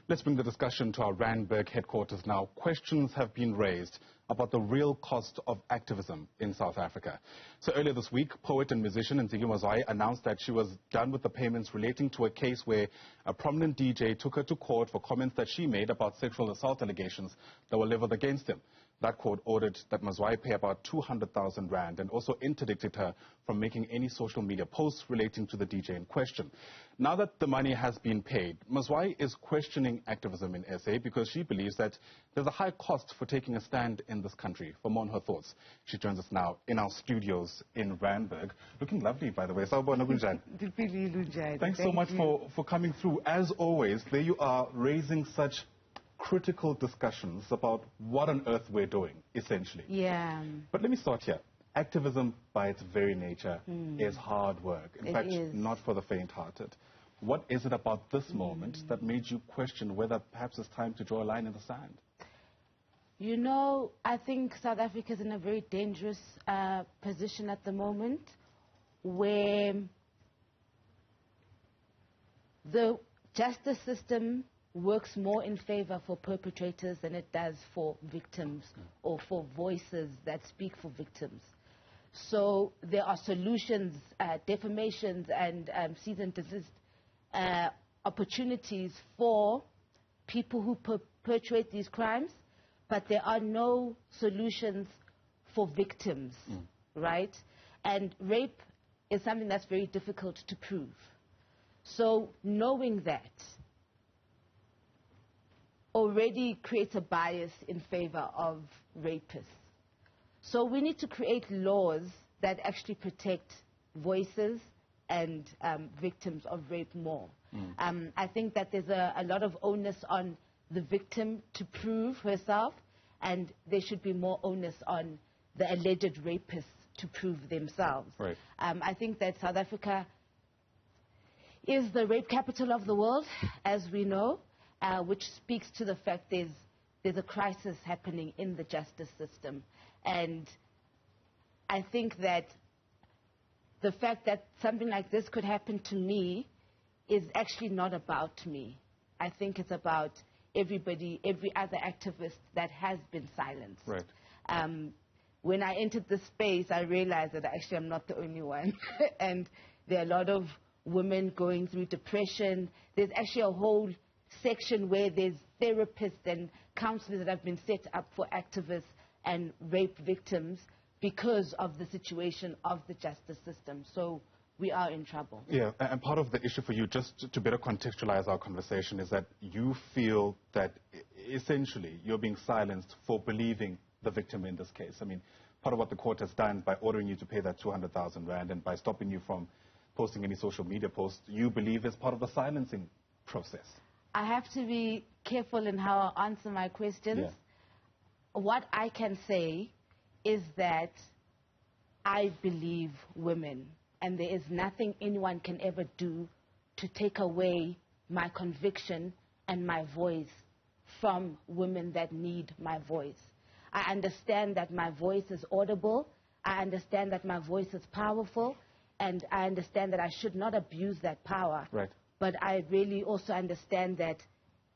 Let's bring the discussion to our Randburg headquarters now. Questions have been raised about the real cost of activism in South Africa. So earlier this week, poet and musician Ntsiki Mazwai announced that she was done with the payments relating to a case where a prominent DJ took her to court for comments that she made about sexual assault allegations that were leveled against him. That court ordered that Mazwai pay about 200,000 rand and also interdicted her from making any social media posts relating to the DJ in question. Now that the money has been paid, Mazwai is questioning activism in SA because she believes that there's a high cost for taking a stand in this country. For more on her thoughts, she joins us now in our studios in Randburg. Looking lovely, by the way. Thanks so much for coming through. As always, there you are raising such critical discussions about what on earth we're doing, essentially. Yeah. But let me start here. Activism, by its very nature, is hard work. In fact, not for the faint-hearted. What is it about this moment that made you question whether perhaps it's time to draw a line in the sand? You know, I think South Africa is in a very dangerous position at the moment where the justice system works more in favor for perpetrators than it does for victims or for voices that speak for victims. So there are solutions, defamations and cease and desist opportunities for people who perpetrate these crimes, but there are no solutions for victims, right? And rape is something that's very difficult to prove. So knowing that already creates a bias in favor of rapists. So we need to create laws that actually protect voices and victims of rape more. I think that there's a lot of onus on the victim to prove herself, and there should be more onus on the alleged rapists to prove themselves. Right. I think that South Africa is the rape capital of the world, as we know, which speaks to the fact there's a crisis happening in the justice system. And I think that the fact that something like this could happen to me is actually not about me. I think it's about everybody, every other activist that has been silenced. Right. When I entered the space, I realized that actually I'm not the only one. And there are a lot of women going through depression. There's actually a whole section where there's therapists and counselors that have been set up for activists and rape victims because of the situation of the justice system. So we are in trouble. Yeah, and part of the issue for you, just to better contextualize our conversation, is that you feel that essentially you're being silenced for believing the victim in this case. I mean, part of what the court has done by ordering you to pay that 200,000 rand and by stopping you from posting any social media posts, you believe is part of the silencing process. I have to be careful in how I answer my questions. Yeah. What I can say is that I believe women, and there is nothing anyone can ever do to take away my conviction and my voice from women that need my voice. I understand that my voice is audible. I understand that my voice is powerful, and I understand that I should not abuse that power. Right. But I really also understand that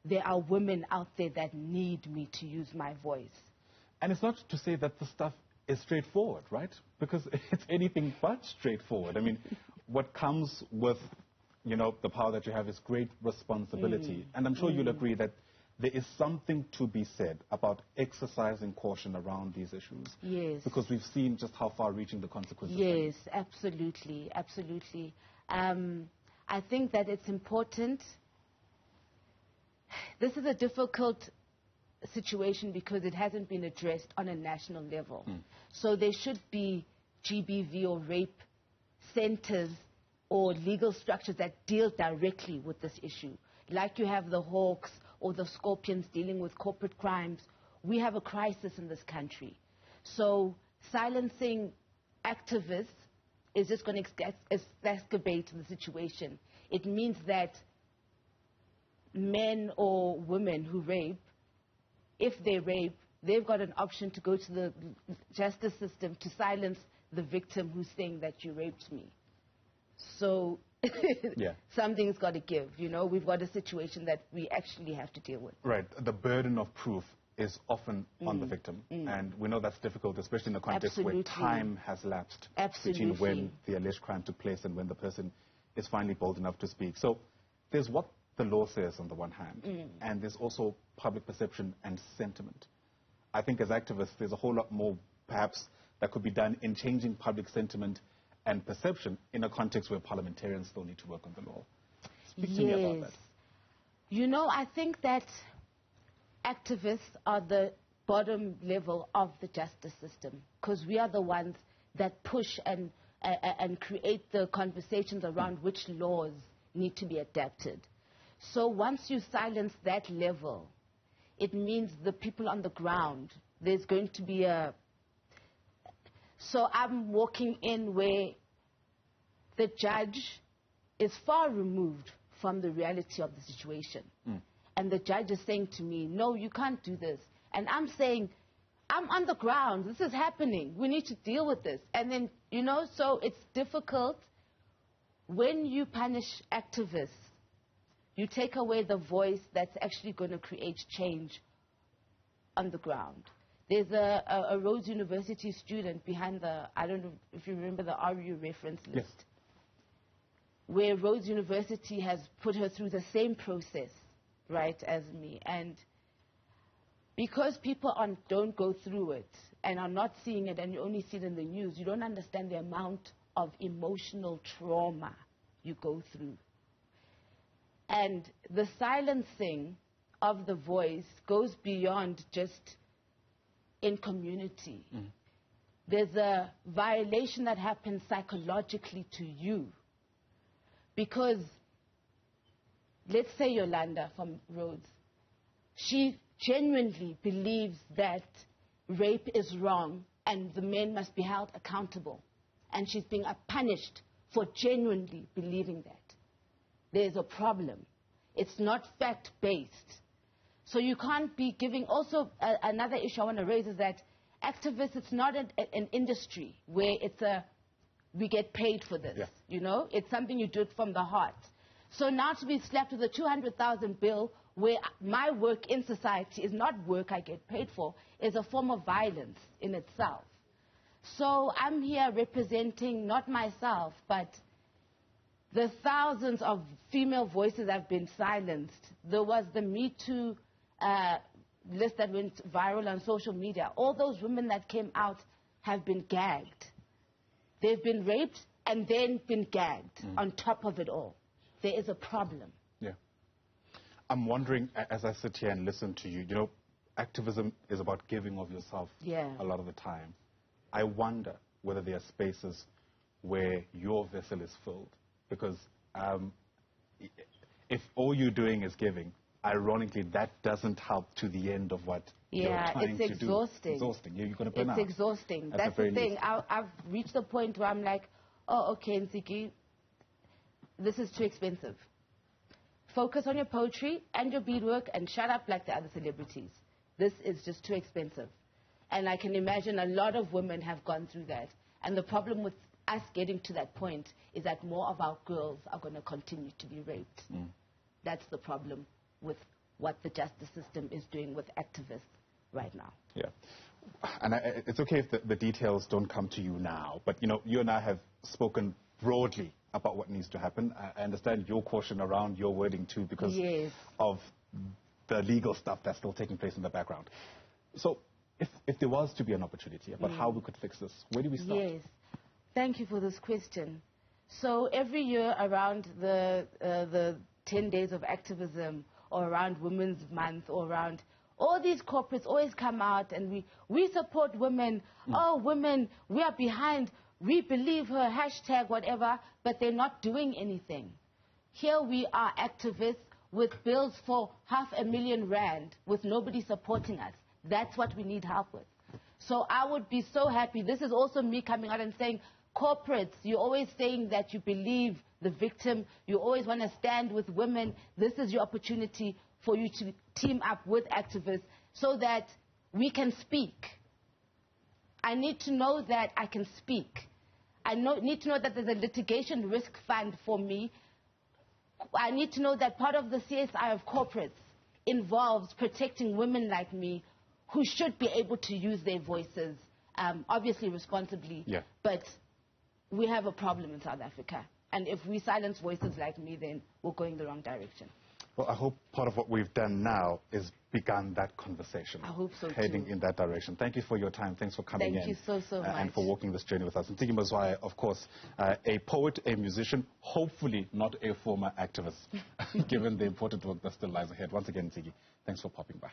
there are women out there that need me to use my voice. And it's not to say that the stuff is straightforward, right? Because it's anything but straightforward. I mean, what comes with, you know, the power that you have is great responsibility. And I'm sure you'll agree that there is something to be said about exercising caution around these issues. Yes. Because we've seen just how far-reaching the consequences are. Yes, absolutely, absolutely. I think that it's important. This is a difficult situation because it hasn't been addressed on a national level. So there should be GBV or rape centers or legal structures that deal directly with this issue. Like you have the Hawks or the Scorpions dealing with corporate crimes. We have a crisis in this country. So silencing activists is just going to exacerbate the situation. It means that men or women who rape, if they rape, they've got an option to go to the justice system to silence the victim who's saying that you raped me. So Yeah. something's got to give, you know. We've got a situation that we actually have to deal with. Right. The burden of proof is often on the victim. And we know that's difficult, especially in a context where Absolutely. time has lapsed between when the alleged crime took place and when the person is finally bold enough to speak. So there's what the law says on the one hand, and there's also public perception and sentiment. I think as activists, there's a whole lot more, perhaps, that could be done in changing public sentiment and perception in a context where parliamentarians still need to work on the law. Speak to me about that. You know, I think that activists are the bottom level of the justice system, because we are the ones that push and create the conversations around which laws need to be adapted. So once you silence that level, it means the people on the ground, there's going to be a... So I'm walking in where the judge is far removed from the reality of the situation. And the judge is saying to me, no, you can't do this. And I'm saying, I'm on the ground. This is happening. We need to deal with this. And then, you know, so it's difficult. When you punish activists, you take away the voice that's actually going to create change on the ground. There's a Rhodes University student behind the, I don't know if you remember the RU reference list, Yes. where Rhodes University has put her through the same process, right, as me. And because people don't go through it and are not seeing it, and you only see it in the news, you don't understand the amount of emotional trauma you go through. And the silencing of the voice goes beyond just in community. There's a violation that happens psychologically to you. Because, let's say Yolanda from Rhodes, she genuinely believes that rape is wrong and the men must be held accountable. And she's being punished for genuinely believing that. There's a problem. It's not fact-based. So you can't be giving... Also, another issue I want to raise is that activists, it's not an industry where it's we get paid for this, you know? It's something you do it from the heart. So now to be slapped with a 200,000 bill where my work in society is not work I get paid for, is a form of violence in itself. So I'm here representing not myself, but the thousands of female voices have been silenced. There was the Me Too list that went viral on social media. All those women that came out have been gagged. They've been raped and then been gagged on top of it all. There is a problem. Yeah. I'm wondering, as I sit here and listen to you, you know, activism is about giving of yourself a lot of the time. I wonder whether there are spaces where your vessel is filled. Because if all you're doing is giving, ironically, that doesn't help to the end of what you're trying to do. Yeah, it's exhausting. Exhausting. You're going to burn out. It's exhausting. That's the thing. I've reached the point where I'm like, oh, okay, Ntsiki, this is too expensive. Focus on your poetry and your beadwork and shut up like the other celebrities. This is just too expensive. And I can imagine a lot of women have gone through that. And the problem with us getting to that point is that more of our girls are going to continue to be raped. That's the problem with what the justice system is doing with activists right now. Yeah. And it's okay if the details don't come to you now, but, you know, you and I have spoken broadly about what needs to happen. I understand your caution around your wording, too, because of the legal stuff that's still taking place in the background. So if there was to be an opportunity about how we could fix this, where do we start? Yes. Thank you for this question. So every year around the 10 days of activism, or around Women's Month, or around all these corporates always come out and we support women. Oh, women, we are behind. We believe her, hashtag whatever, but they're not doing anything. Here we are activists with bills for R500,000 with nobody supporting us. That's what we need help with. So I would be so happy. This is also me coming out and saying, corporates, you're always saying that you believe the victim. You always want to stand with women. This is your opportunity for you to team up with activists so that we can speak. I need to know that I can speak. I need to know that there's a litigation risk fund for me. I need to know that part of the CSI of corporates involves protecting women like me who should be able to use their voices, obviously responsibly. Yeah. But we have a problem in South Africa. And if we silence voices like me, then we're going the wrong direction. Well, I hope part of what we've done now is begun that conversation. I hope so, heading too. in that direction. Thank you for your time. Thanks for coming in. Thank you so much. And for walking this journey with us. Ntsiki Mazwai, of course, a poet, a musician, hopefully not a former activist, given the important work that still lies ahead. Once again, Ntsiki, thanks for popping by.